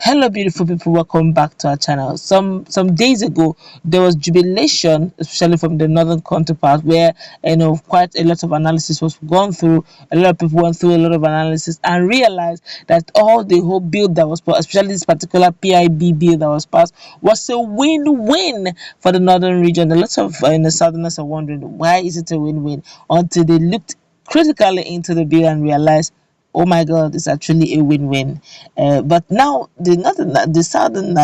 Hello, beautiful people. Welcome back to our channel. Some days ago, there was jubilation, especially from the northern counterpart, where quite a lot of analysis was gone through. A lot of people went through a lot of analysis and realized that all the whole bill that was passed, especially this particular PIB bill that was passed, was a win-win for the northern region. A lot of the southerners are wondering why is it a win-win until they looked critically into the bill and realized, oh my god, it's actually a win-win. But now the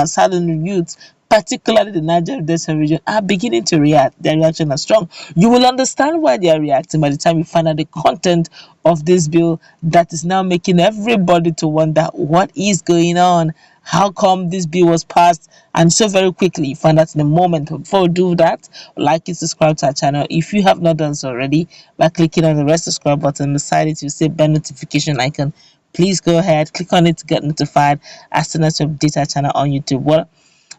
southern youths, particularly the Niger Delta region, are beginning to react. Their reaction is strong. You will understand why they are reacting by the time you find out the content of this bill that is now making everybody to wonder what is going on. How come this bill was passed and so very quickly? You find out in a moment. Before we do that, like and subscribe to our channel if you have not done so already by clicking on the red subscribe button beside it. You see bell notification icon. Please go ahead, click on it to get notified as soon as we update our channel on YouTube. Well,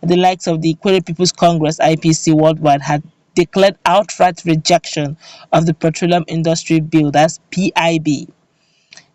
the likes of the Kwerri People's Congress (IPC) worldwide had declared outright rejection of the Petroleum Industry Bill, that's PIB,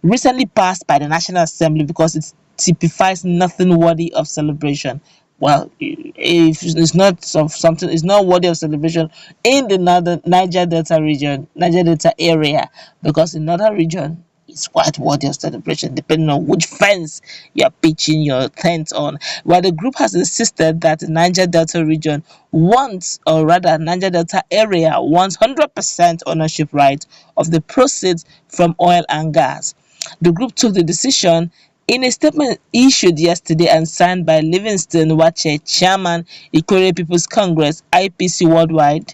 recently passed by the National Assembly because it typifies nothing worthy of celebration. Well, if it's not of something, it's not worthy of celebration in the northern Niger Delta region, Niger Delta area, because in another region it's quite worthy of celebration, depending on which fence you're pitching your tent on. While the group has insisted that the Niger Delta region wants, or rather, Niger Delta area wants 100% ownership right of the proceeds from oil and gas. The group took the decision in a statement issued yesterday and signed by Livingston Wache, Chairman, Kwerri People's Congress, IPC Worldwide,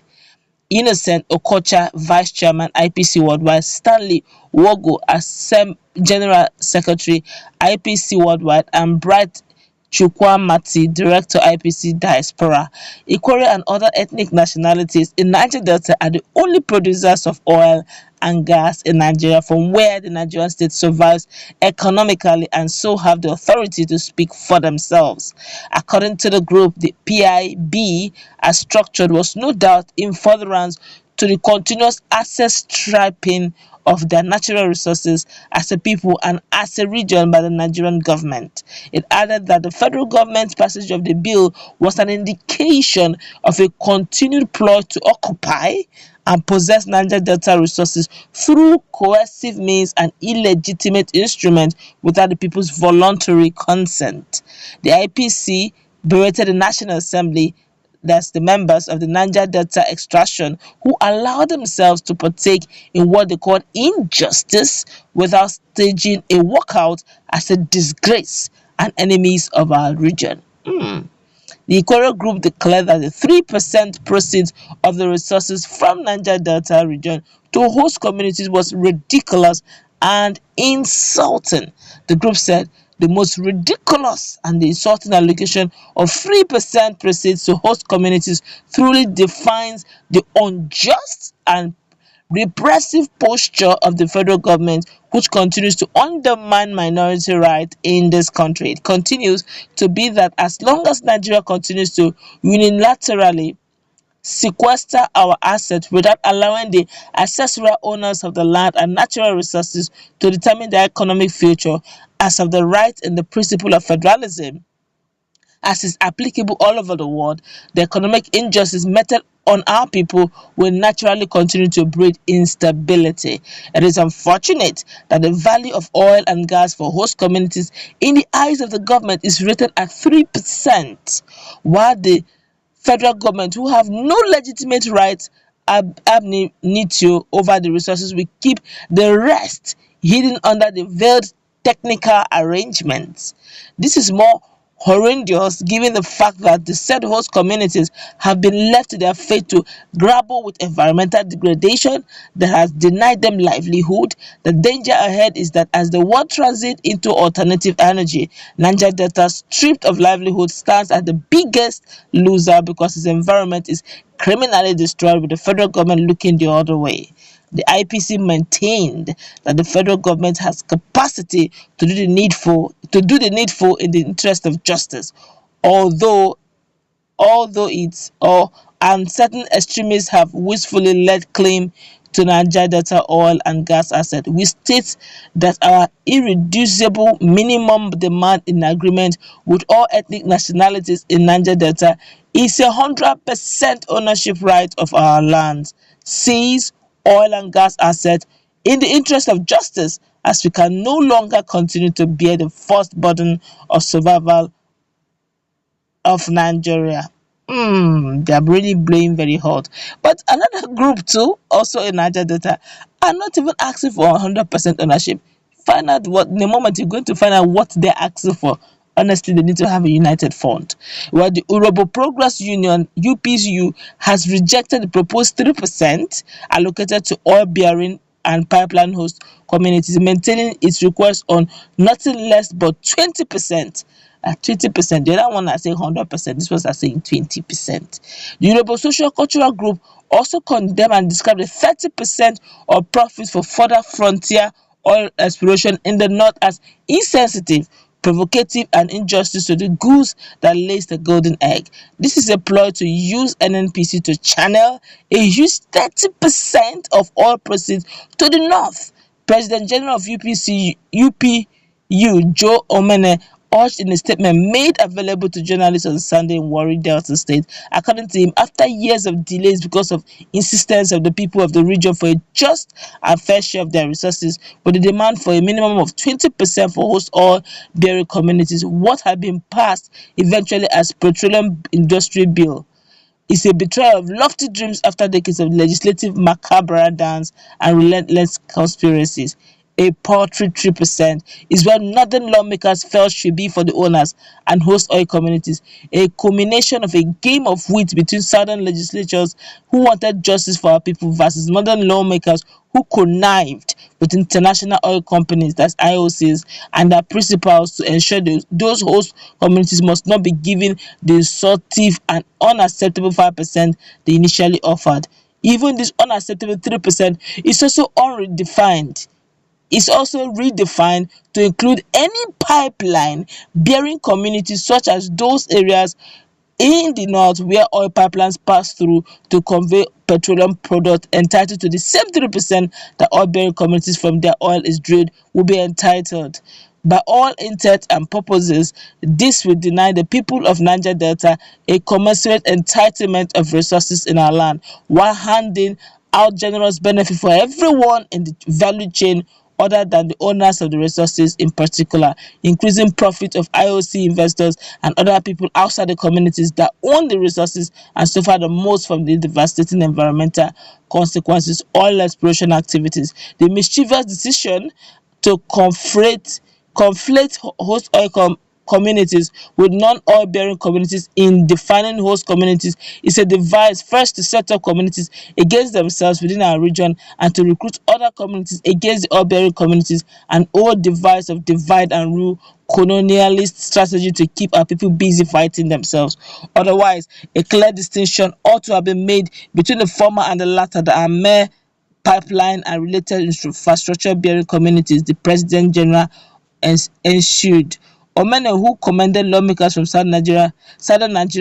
Innocent Okocha, Vice Chairman, IPC Worldwide, Stanley Wogo as General Secretary, IPC Worldwide, and Bright Chukwamati, Director, IPC Diaspora. Kwerri and other ethnic nationalities in Niger Delta are the only producers of oil and gas in Nigeria, from where the Nigerian state survives economically and so have the authority to speak for themselves. According to the group, the PIB as structured was no doubt in furtherance to the continuous access stripping of their natural resources as a people and as a region by the Nigerian government. It added that the federal government's passage of the bill was an indication of a continued ploy to occupy and possess Niger Delta resources through coercive means and illegitimate instruments without the people's voluntary consent. The IPC berated the National Assembly, that's the members of the Niger Delta extraction, who allowed themselves to partake in what they called injustice without staging a walkout as a disgrace and enemies of our region. The Kwerri group declared that the 3% proceeds of the resources from Niger Delta region to host communities was ridiculous and insulting. The group said the most ridiculous and the insulting allocation of 3% proceeds to host communities truly defines the unjust and repressive posture of the federal government, which continues to undermine minority rights in this country. It continues to be that as long as Nigeria continues to unilaterally sequester our assets without allowing the ancestral owners of the land and natural resources to determine their economic future as of the right in the principle of federalism, as is applicable all over the world, the economic injustice meted on our people will naturally continue to breed instability. It is unfortunate that the value of oil and gas for host communities in the eyes of the government is rated at 3%, while the federal government, who have no legitimate rights ab initio over the resources, will keep the rest hidden under the veiled technical arrangements. This is more horrendous given the fact that the said host communities have been left to their fate to grapple with environmental degradation that has denied them livelihood. The danger ahead is that as the world transits into alternative energy, Niger Delta, stripped of livelihood, stands as the biggest loser because its environment is criminally destroyed, with the federal government looking the other way. The IPC maintained that the federal government has capacity to do the needful in the interest of justice, although and certain extremists have wistfully laid claim to Niger Delta oil and gas asset. We state that our irreducible minimum demand in agreement with all ethnic nationalities in Niger Delta is 100% ownership right of our lands, seas, oil and gas assets in the interest of justice, as we can no longer continue to bear the first burden of survival of Nigeria. They are really blowing very hot. But another group too, also in Niger Delta, are not even asking for 100% ownership. Find out what, in a moment you're going to find out what they're asking for. Honestly, they need to have a united front. Well, the Urhobo Progress Union, UPCU, has rejected the proposed 3% allocated to oil bearing and pipeline host communities, maintaining its request on nothing less but 20%. At 20%, the other one are saying 100%, this was are saying 20%. The Urhobo Social Cultural Group also condemned and described the 30% of profits for further frontier oil exploration in the north as insensitive, provocative, and injustice to the goose that lays the golden egg. This is a ploy to use NNPC to channel a huge 30% of oil proceeds to the north. President General of UPU, Joe Omene, urged in a statement made available to journalists on Sunday in Warri, Delta State. According to him, after years of delays because of insistence of the people of the region for a just and fair share of their resources, with the demand for a minimum of 20% for host oil bearing communities, what had been passed eventually as Petroleum Industry Bill is a betrayal of lofty dreams after decades of legislative macabre dance and relentless conspiracies. A paltry 3% is what northern lawmakers felt should be for the owners and host oil communities, a culmination of a game of wit between southern legislatures who wanted justice for our people versus northern lawmakers who connived with international oil companies, that's IOCs, and their principals to ensure those host communities must not be given the insultive and unacceptable 5% they initially offered. Even this unacceptable 3% is also unredefined. Is also redefined to include any pipeline bearing communities such as those areas in the north where oil pipelines pass through to convey petroleum products entitled to the same 3% that oil bearing communities from their oil is drilled will be entitled. By all intents and purposes, this will deny the people of Niger Delta a commensurate entitlement of resources in our land, while handing out generous benefit for everyone in the value chain other than the owners of the resources in particular, increasing profit of IOC investors and other people outside the communities that own the resources and suffer the most from the devastating environmental consequences oil exploration activities. The mischievous decision to conflate host oil communities with non-oil bearing communities in defining host communities is a device first to set up communities against themselves within our region and to recruit other communities against the oil bearing communities, an old device of divide and rule colonialist strategy to keep our people busy fighting themselves. Otherwise, a clear distinction ought to have been made between the former and the latter that are mere pipeline and related infrastructure bearing communities, the President General ensured. Omene, who commended lawmakers from southern Nigeria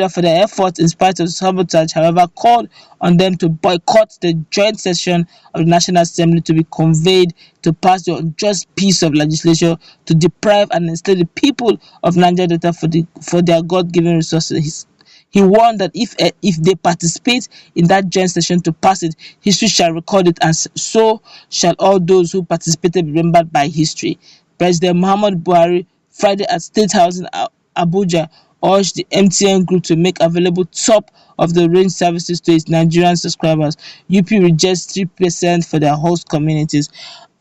for their efforts in spite of sabotage, however, called on them to boycott the joint session of the National Assembly to be conveyed to pass the unjust piece of legislation to deprive and enslave the people of Niger Delta for their God-given resources. He warned that if they participate in that joint session to pass it, history shall record it, and so shall all those who participated be remembered by history. President Muhammad Buhari, Friday at State House in Abuja, urged the MTN group to make available top of the range services to its Nigerian subscribers. UP rejects 3% for their host communities.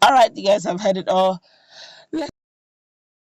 All right, you guys have heard it all.